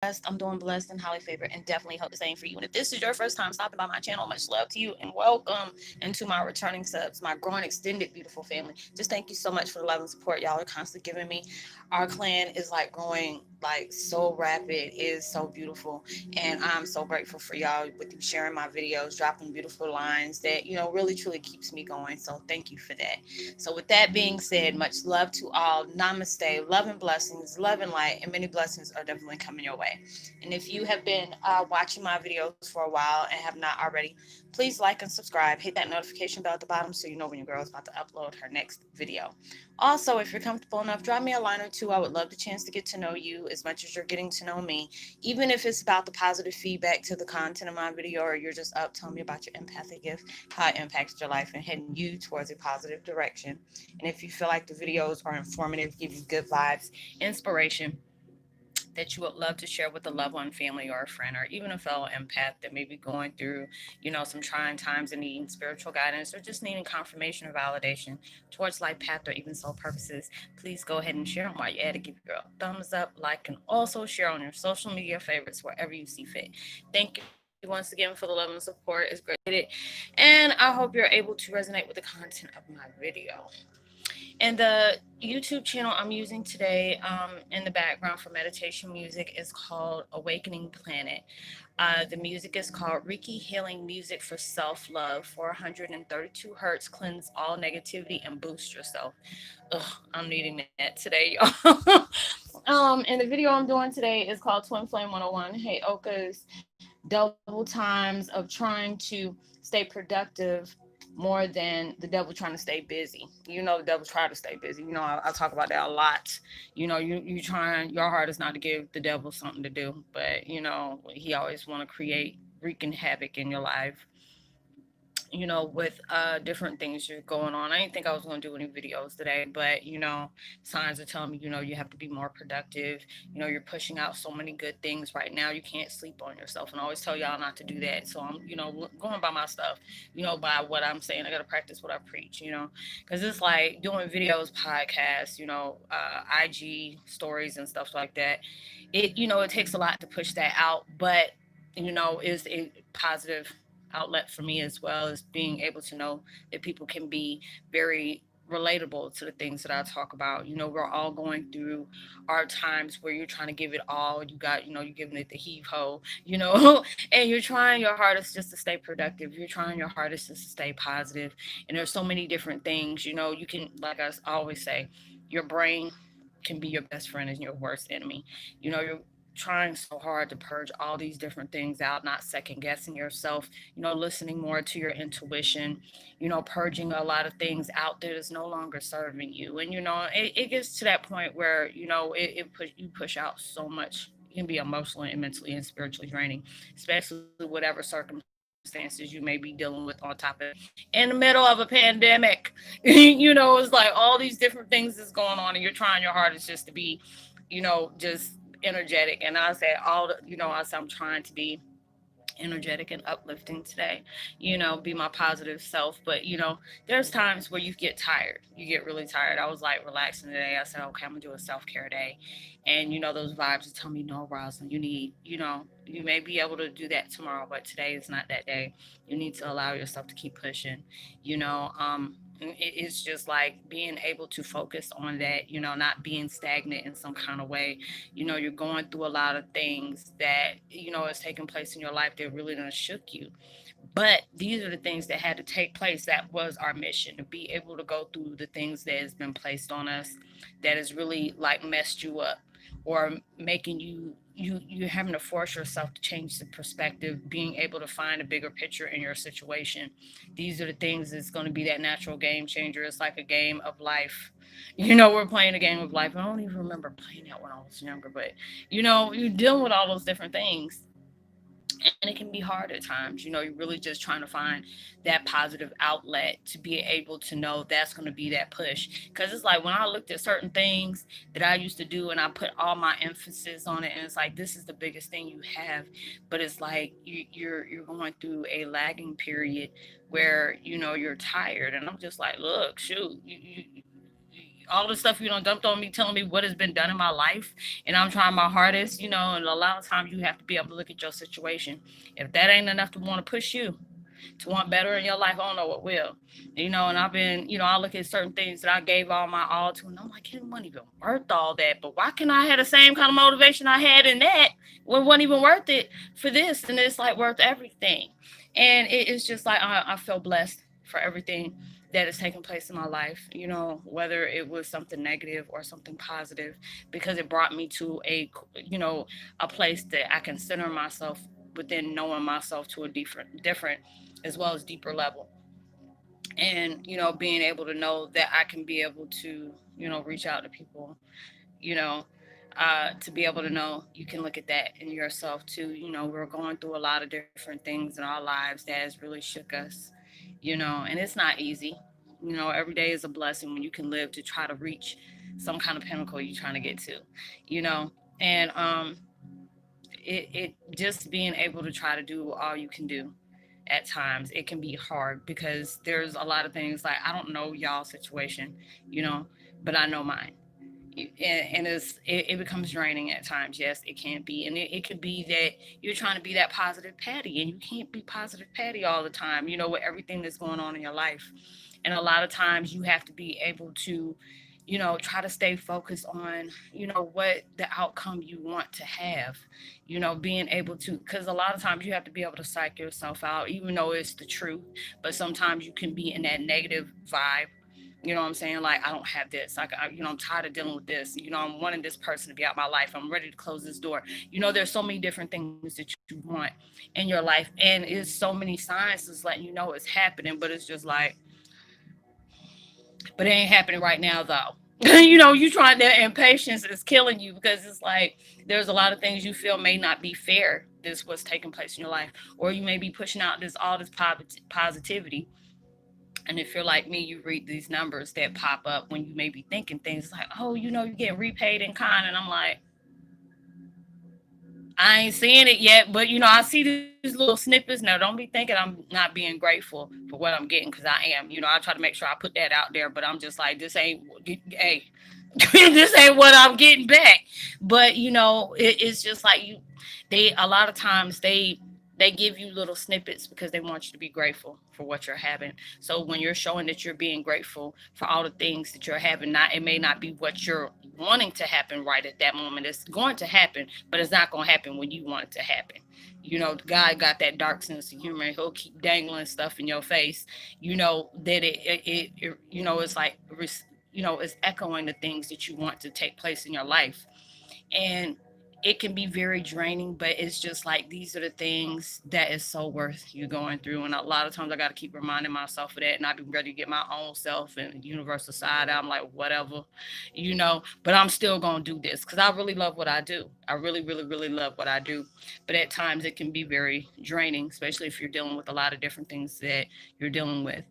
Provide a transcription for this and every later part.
I'm doing blessed and highly favored, and definitely hope the same for you. And if this is your first time stopping by my channel, much love to you and welcome. And to my returning subs, my growing extended beautiful family, just thank you so much for the love and support y'all are constantly giving me. Our clan is like growing like so rapid. It is so beautiful, and I'm so grateful for y'all with you sharing my videos, dropping beautiful lines that really truly keeps me going. So thank you for that. So with that being said, much love to all. Namaste, love and blessings, love and light, and many blessings are definitely coming your way. And if you have been watching my videos for a while and have not already, please like and subscribe. Hit that notification bell at the bottom so you know when your girl is about to upload her next video. Also, if you're comfortable enough, drop me a line or two. I would love the chance to get to know you as much as you're getting to know me. Even if it's about the positive feedback to the content of my video, or you're just up telling me about your empathic gift, how it impacted your life, and heading you towards a positive direction. And if you feel like the videos are informative, give you good vibes, inspiration, that you would love to share with a loved one, family, or a friend, or even a fellow empath that may be going through, some trying times and needing spiritual guidance or just needing confirmation or validation towards life path or even soul purposes, please go ahead and share them while you're at it. Give your girl a thumbs up, like, and also share on your social media favorites wherever you see fit. Thank you once again for the love and support. It's great. And I hope you're able to resonate with the content of my video. And the YouTube channel I'm using today in the background for meditation music is called Awakening Planet. The music is called Reiki Healing Music for Self Love, 432 hertz, cleanse all negativity and boost yourself. Ugh, I'm needing that today, y'all. And the video I'm doing today is called Twin Flame 101, Heyoka's double times of trying to stay productive more than the devil trying to stay busy. The devil try to stay busy. I talk about that a lot. You trying your hardest not to give the devil something to do, but he always want to create wreaking havoc in your life, with different things you're going on. I didn't think I was going to do any videos today, but signs are telling me, you have to be more productive. You're pushing out so many good things right now. You can't sleep on yourself. And I always tell y'all not to do that. So I'm, going by my stuff, by what I'm saying. I got to practice what I preach, because it's like doing videos, podcasts, IG stories and stuff like that. It takes a lot to push that out, but is a positive outlet for me, as well as being able to know that people can be very relatable to the things that I talk about. We're all going through our times where you're trying to give it all. You got, you're giving it the heave ho, and you're trying your hardest just to stay productive. You're trying your hardest just to stay positive. And there's so many different things, you can, like I always say, your brain can be your best friend and your worst enemy. You're trying so hard to purge all these different things out, not second guessing yourself, listening more to your intuition, purging a lot of things out there that's no longer serving you. And, it gets to that point where, you push out so much. It can be emotionally and mentally and spiritually draining, especially whatever circumstances you may be dealing with on top of it. In the middle of a pandemic, it's like all these different things is going on and you're trying your hardest just to be, just energetic. And I say I say I'm trying to be energetic and uplifting today, be my positive self. But there's times where you get tired, you get really tired. I was like relaxing today. I said, okay, I'm gonna do a self-care day. And those vibes tell me, no, Roslyn, you need, you may be able to do that tomorrow, but today is not that day. You need to allow yourself to keep pushing, it's just like being able to focus on that, not being stagnant in some kind of way. You're going through a lot of things that is taking place in your life that really done shook you, but these are the things that had to take place. That was our mission, to be able to go through the things that has been placed on us, that has really like messed you up, or making you having to force yourself to change the perspective, being able to find a bigger picture in your situation. These are the things that's going to be that natural game changer. It's like a game of life. We're playing a game of life. I don't even remember playing that when I was younger, but you're dealing with all those different things, and it can be hard at times. You're really just trying to find that positive outlet to be able to know that's going to be that push. Because it's like when I looked at certain things that I used to do and I put all my emphasis on it, and it's like this is the biggest thing you have, but it's like you're going through a lagging period where you're tired. And I'm just like, look, shoot, all the stuff you know dumped on me, telling me what has been done in my life, and I'm trying my hardest, you know. And a lot of times you have to be able to look at your situation. If that ain't enough to want to push you to want better in your life, I don't know what will. You know, and I've been, you know, I look at certain things that I gave all my all to, and I'm like, it wasn't even worth all that. But why can I have the same kind of motivation I had in that when it wasn't even worth it for this? And it's like worth everything. And it's just like I feel blessed for everything that has taken place in my life, you know, whether it was something negative or something positive, because it brought me to a, you know, a place that I can center myself within, knowing myself to a different as well as deeper level. And, you know, being able to know that I can be able to, you know, reach out to people, you know, to be able to know you can look at that in yourself too. You know, we're going through a lot of different things in our lives that has really shook us, you know, and it's not easy. You know, every day is a blessing when you can live to try to reach some kind of pinnacle you're trying to get to, you know. And it just being able to try to do all you can do at times, it can be hard because there's a lot of things like I don't know y'all situation, you know, but I know mine. And it becomes draining at times. Yes, it can be. And it could be that you're trying to be that positive Patty, and you can't be positive Patty all the time, you know, with everything that's going on in your life. And a lot of times you have to be able to, you know, try to stay focused on, you know, what the outcome you want to have, you know, being able to, because a lot of times you have to be able to psych yourself out, even though it's the truth. But sometimes you can be in that negative vibe, you know what I'm saying? Like, I don't have this. Like, you know, I'm tired of dealing with this. You know, I'm wanting this person to be out my life. I'm ready to close this door. You know, there's so many different things that you want in your life. And it's so many signs that's letting you know it's happening, but it's just like, but it ain't happening right now, though. You know, you trying that impatience is killing you because it's like there's a lot of things you feel may not be fair. This what's taking place in your life, or you may be pushing out this all this positivity. And if you're like me, you read these numbers that pop up when you may be thinking things like, oh, you know, you get repaid in kind. And I'm like, I ain't seeing it yet, but you know, I see these little snippets. Now, don't be thinking I'm not being grateful for what I'm getting because I am. You know, I try to make sure I put that out there, but I'm just like, this ain't, hey, this ain't what I'm getting back. But you know, it's just like you, they a lot of times they give you little snippets because they want you to be grateful for what you're having. So when you're showing that you're being grateful for all the things that you're having, not it may not be what you're wanting to happen right at that moment. It's going to happen, but it's not going to happen when you want it to happen. You know, God got that dark sense of humor. He'll keep dangling stuff in your face. You know that you know, it's like, you know, it's echoing the things that you want to take place in your life. And it can be very draining, but it's just like these are the things that is so worth you going through. And a lot of times I got to keep reminding myself of that, and I've been ready to get my own self and universal side. I'm like, whatever, you know, but I'm still going to do this because I really love what I do. I really, really, really love what I do. But at times it can be very draining, especially if you're dealing with a lot of different things that you're dealing with,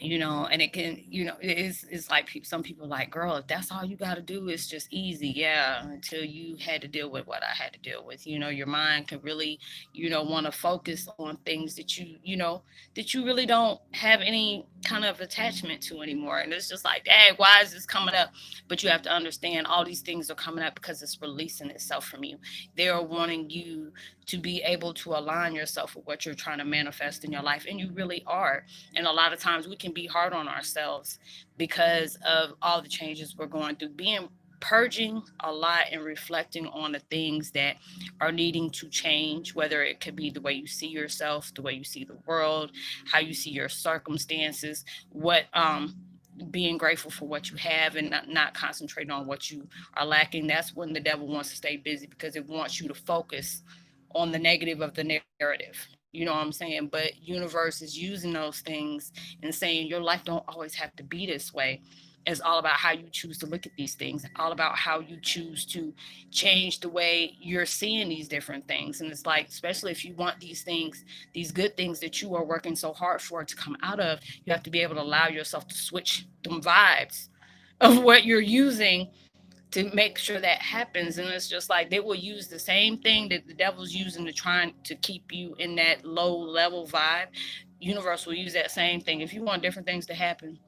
you know. And it can, you know, it's like some people are like, girl, if that's all you got to do, it's just easy. Yeah, until you had to deal with what I had to deal with. You know, your mind can really, you know, want to focus on things that you know, that you really don't have any kind of attachment to anymore. And it's just like, hey, why is this coming up? But you have to understand all these things are coming up because it's releasing itself from you. They are wanting you to be able to align yourself with what you're trying to manifest in your life, and you really are. And a lot of times we can be hard on ourselves because of all the changes we're going through. Being purging a lot and reflecting on the things that are needing to change, whether it could be the way you see yourself, the way you see the world, how you see your circumstances, what being grateful for what you have and not concentrating on what you are lacking. That's when the devil wants to stay busy because it wants you to focus on the negative of the narrative. You know what I'm saying? But universe is using those things and saying your life don't always have to be this way. It's all about how you choose to look at these things, all about how you choose to change the way you're seeing these different things. And it's like, especially if you want these things, these good things that you are working so hard for to come out of, you have to be able to allow yourself to switch them vibes of what you're using to make sure that happens. And it's just like they will use the same thing that the devil's using to try to keep you in that low level vibe. Universe will use that same thing. If you want different things to happen,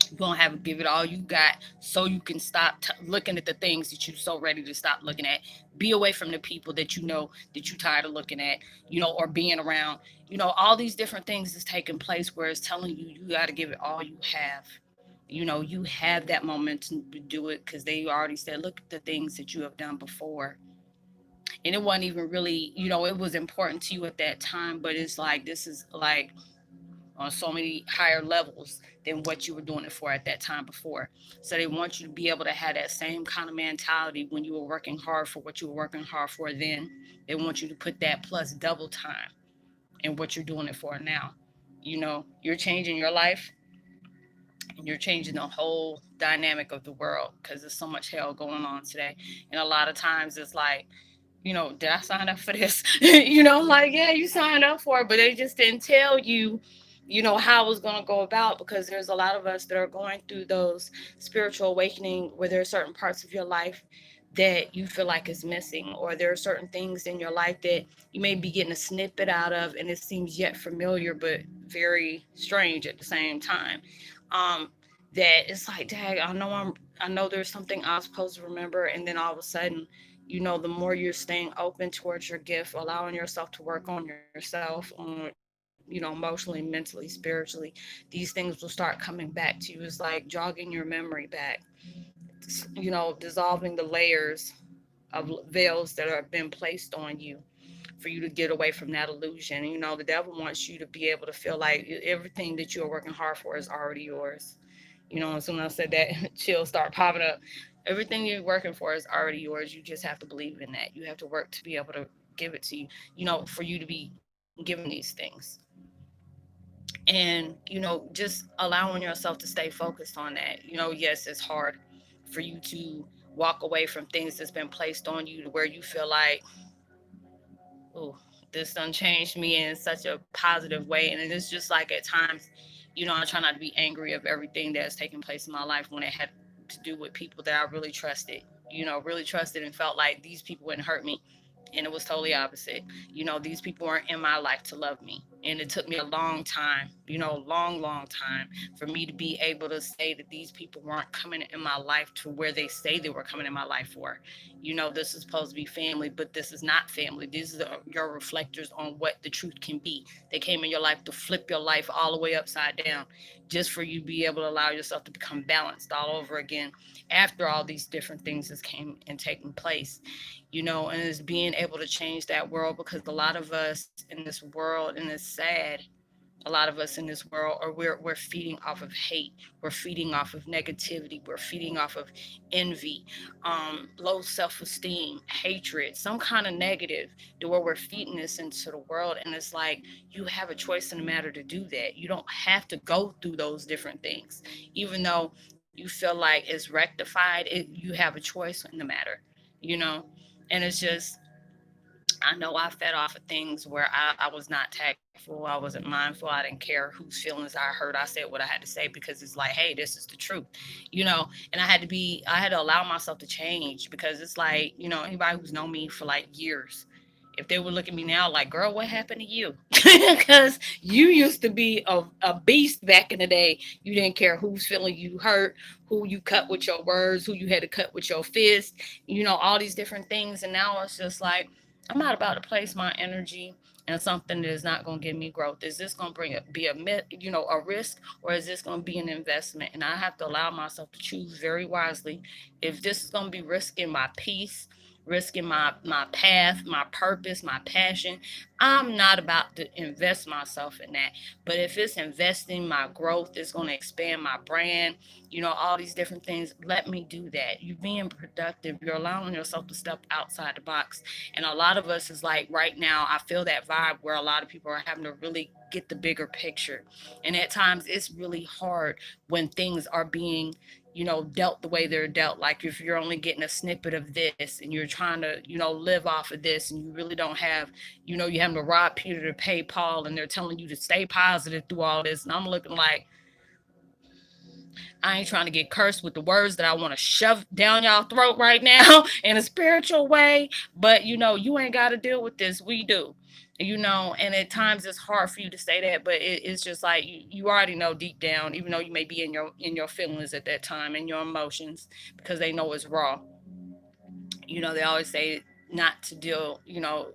You're gonna have to give it all you got so you can stop looking at the things that you're so ready to stop looking at. Be away from the people that you know that you're tired of looking at, or being around. All these different things is taking place where it's telling you you got to give it all you have. You have that momentum to do it because they already said, look at the things that you have done before. And it wasn't even really, it was important to you at that time, but it's like, this is like on so many higher levels than what you were doing it for at that time before. So they want you to be able to have that same kind of mentality when you were working hard for what you were working hard for then. They want you to put that plus double time in what you're doing it for now. You're changing your life and you're changing the whole dynamic of the world because there's so much hell going on today. And a lot of times it's like, did I sign up for this? Like, yeah, you signed up for it, but they just didn't tell you, how it was going to go about because there's a lot of us that are going through those spiritual awakening where there are certain parts of your life that you feel like is missing, or there are certain things in your life that you may be getting a snippet out of and it seems yet familiar but very strange at the same time. Um, that it's like, dang, I know there's something I was supposed to remember, and then all of a sudden, the more you're staying open towards your gift, allowing yourself to work on yourself, on emotionally, mentally, spiritually, these things will start coming back to you. It's like jogging your memory back, dissolving the layers of veils that have been placed on you for you to get away from that illusion. The devil wants you to be able to feel like everything that you're working hard for is already yours. As soon as I said that, chills start popping up. Everything you're working for is already yours. You just have to believe in that. You have to work to be able to give it to you, for you to be given these things. And, just allowing yourself to stay focused on that. Yes, it's hard for you to walk away from things that's been placed on you to where you feel like, oh, this done changed me in such a positive way. And it's just like at times, I try not to be angry of everything that's taken place in my life when it had to do with people that I really trusted, really trusted and felt like these people wouldn't hurt me. And it was totally opposite. These people weren't in my life to love me. And it took me a long time, long time for me to be able to say that these people weren't coming in my life to where they say they were coming in my life for. This is supposed to be family, but this is not family. These are your reflectors on what the truth can be. They came in your life to flip your life all the way upside down, just for you to be able to allow yourself to become balanced all over again after all these different things has came and taken place. And it's being able to change that world because a lot of us in this world, and it's sad, a lot of us in this world are we're feeding off of hate, we're feeding off of negativity, we're feeding off of envy, low self-esteem, hatred, some kind of negative, to where we're feeding this into the world. And it's like, you have a choice in the matter to do that. You don't have to go through those different things. Even though you feel like it's rectified, you have a choice in the matter, you know and it's just, I know I fed off of things where I was not tactful, I wasn't mindful, I didn't care whose feelings I hurt. I said what I had to say because it's like, hey, this is the truth, and I had to allow myself to change because it's like, anybody who's known me for like years, if they would look at me now like, girl, what happened to you? Because you used to be a beast back in the day. You didn't care whose feeling you hurt, who you cut with your words, who you had to cut with your fist, all these different things. And now it's just like, I'm not about to place my energy in something that is not going to give me growth. Is this going to be a risk, or is this going to be an investment? And I have to allow myself to choose very wisely. If this is going to be risking my peace, risking my path, my purpose, my passion, I'm not about to invest myself in that. But if it's investing my growth, it's going to expand my brand, all these different things, let me do that. You're being productive. You're allowing yourself to step outside the box. And a lot of us is like, right now, I feel that vibe where a lot of people are having to really get the bigger picture. And at times it's really hard when things are being dealt the way they're dealt. Like if you're only getting a snippet of this and you're trying to, live off of this, and you really don't have, you're having to rob Peter to pay Paul, and they're telling you to stay positive through all this. And I'm looking like, I ain't trying to get cursed with the words that I want to shove down y'all throat right now in a spiritual way. But you ain't got to deal with this. We do. And at times it's hard for you to say that, but it's just like you already know deep down, even though you may be in your feelings at that time and your emotions, because they know it's raw. They always say not to deal,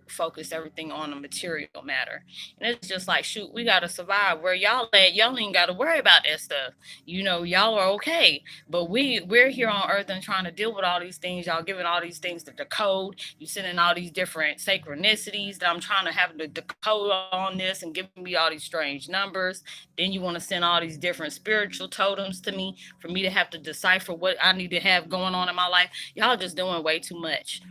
focus everything on the material matter. And it's just like, shoot, we got to survive. Where y'all at, y'all ain't got to worry about that stuff. Y'all are okay. But we're here on earth and trying to deal with all these things. Y'all giving all these things to decode. You sending all these different synchronicities that I'm trying to have to decode on this and giving me all these strange numbers. Then you want to send all these different spiritual totems to me for me to have to decipher what I need to have going on in my life. Y'all just doing way too much.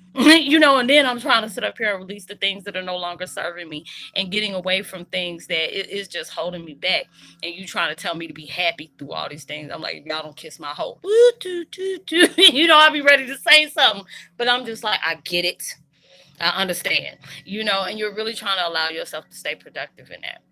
And then I'm trying to sit up here and release the things that are no longer serving me and getting away from things that it is just holding me back. And you trying to tell me to be happy through all these things. I'm like, if y'all don't kiss my hope, I'll be ready to say something. But I'm just like, I get it. I understand, and you're really trying to allow yourself to stay productive in that.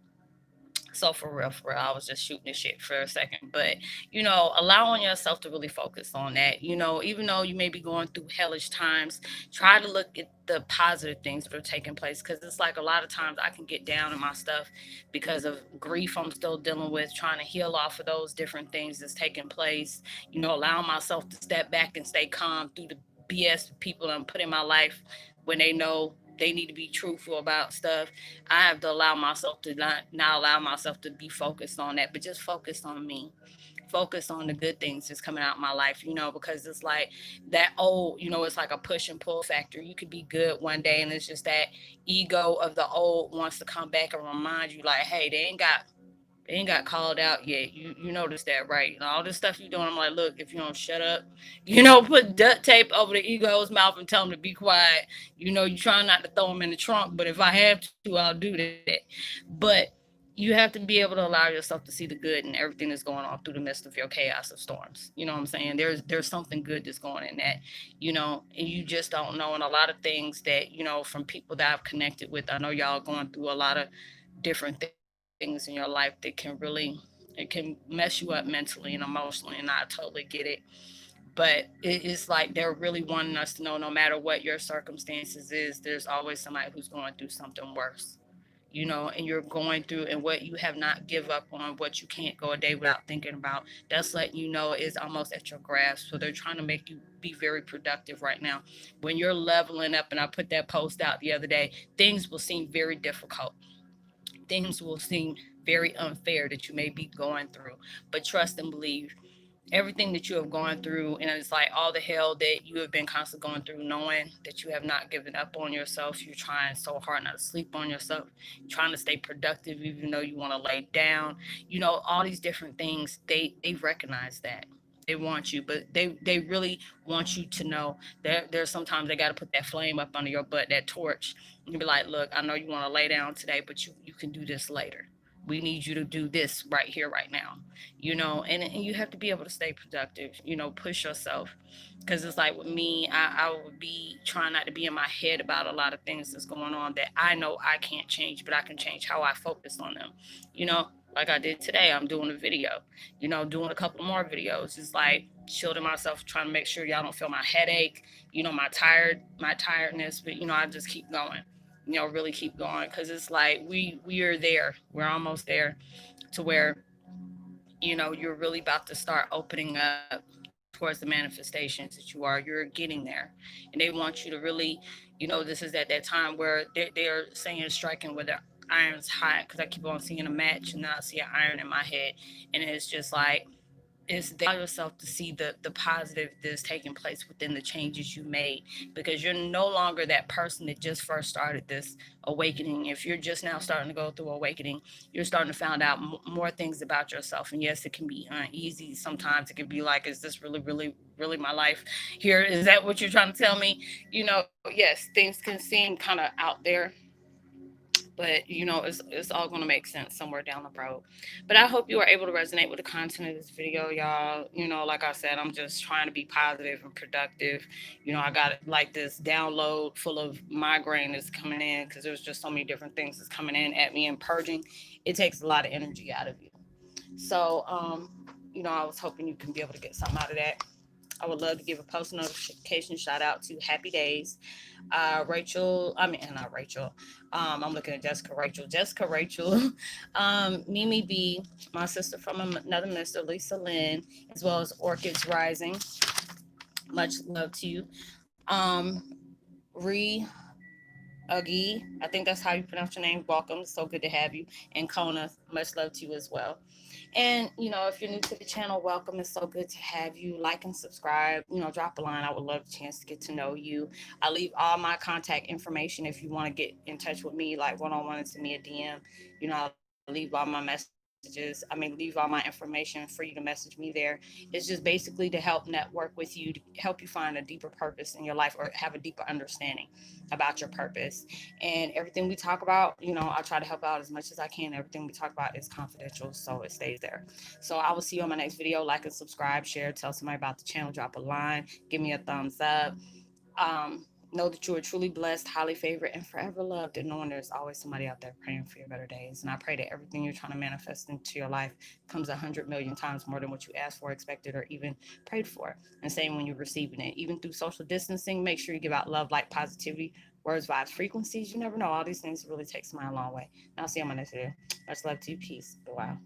So for real, I was just shooting this shit for a second. But, allowing yourself to really focus on that, even though you may be going through hellish times, try to look at the positive things that are taking place. Cause it's like a lot of times I can get down in my stuff because of grief I'm still dealing with, trying to heal off of those different things that's taking place, allowing myself to step back and stay calm through the BS people I'm put in my life when they know they need to be truthful about stuff. I have to allow myself to not allow myself to be focused on that, but just focus on me. Focus on the good things that's coming out in my life, because it's like that old, it's like a push and pull factor. You could be good one day and it's just that ego of the old wants to come back and remind you like, hey, they ain't got called out yet. You noticed that, right? And all this stuff you doing, I'm like, look, if you don't shut up, put duct tape over the ego's mouth and tell him to be quiet. You trying not to throw him in the trunk, but if I have to, I'll do that. But you have to be able to allow yourself to see the good in everything that's going on through the midst of your chaos of storms. You know what I'm saying? There's something good that's going in that, and you just don't know. And a lot of things that, from people that I've connected with, I know y'all going through a lot of different things in your life that can really it can mess you up mentally and emotionally, and I totally get it. But it's like they're really wanting us to know no matter what your circumstances is, there's always somebody who's going through something worse. And you're going through, and what you have not give up on, what you can't go a day without thinking about, that's letting you know is almost at your grasp. So they're trying to make you be very productive right now. When you're leveling up, and I put that post out the other day, things will seem very difficult. Things will seem very unfair that you may be going through. But trust and believe everything that you have gone through, and it's like all the hell that you have been constantly going through, knowing that you have not given up on yourself. You're trying so hard not to sleep on yourself, trying to stay productive even though you want to lay down. All these different things, they recognize that. They want you, but they really want you to know that there's sometimes they got to put that flame up under your butt, that torch, and be like, look, I know you want to lay down today, but you can do this later. We need you to do this right here, right now. And you have to be able to stay productive, push yourself. Because it's like with me, I would be trying not to be in my head about a lot of things that's going on that I know I can't change, but I can change how I focus on them. you know like I did today, I'm doing a video, doing a couple more videos. It's like shielding myself, trying to make sure y'all don't feel my headache, my tiredness. But I just keep going, really keep going, because it's like we are there, we're almost there, to where you're really about to start opening up towards the manifestations that you're getting there. And they want you to really, this is at that time where they're saying striking where the iron's hot, because I keep on seeing a match and then I see an iron in my head. And it's just like, is they allow yourself to see the positive that's taking place within the changes you made, because you're no longer that person that just first started this awakening. If you're just now starting to go through awakening, you're starting to find out more things about yourself. And yes, it can be uneasy sometimes. It can be like, is this really really my life here? Is that what you're trying to tell me? Yes, things can seem kind of out there, but it's all going to make sense somewhere down the road. But I hope you are able to resonate with the content of this video, y'all. Like I said, I'm just trying to be positive and productive. I got like this download full of migraine that's coming in, because there's just so many different things that's coming in at me, and purging, it takes a lot of energy out of you. So you know, I was hoping you can be able to get something out of that. I would love to give a post notification shout out to Happy Days, not Rachel. I'm looking at Jessica Rachel, Mimi B, my sister from another mister, Lisa Lynn, as well as Orchids Rising. Much love to you. Re Agi, I think that's how you pronounce your name. Welcome, so good to have you. And Kona, much love to you as well. And, you know, if you're new to the channel, welcome. It's so good to have you. Like and subscribe. You know, drop a line. I would love a chance to get to know you. I leave all my contact information if you want to get in touch with me, like one-on-one, and send me a DM. You know, I leave all my messages. Leave all my information for you to message me there. It's just basically to help network with you, to help you find a deeper purpose in your life or have a deeper understanding about your purpose. And everything we talk about, you know, I try to help out as much as I can. Everything we talk about is confidential, so it stays there. So I will see you on my next video. Like and subscribe, share, tell somebody about the channel, drop a line, give me a thumbs up. Know that you are truly blessed, highly favored, and forever loved, and knowing there's always somebody out there praying for your better days. And I pray that everything you're trying to manifest into your life comes 100 million times more than what you asked for, expected, or even prayed for. And same when you're receiving it. Even through social distancing, make sure you give out love, light, positivity, words, vibes, frequencies. You never know. All these things really take somebody a long way. And I'll see you on my next video. Much love to you. Peace. Wow.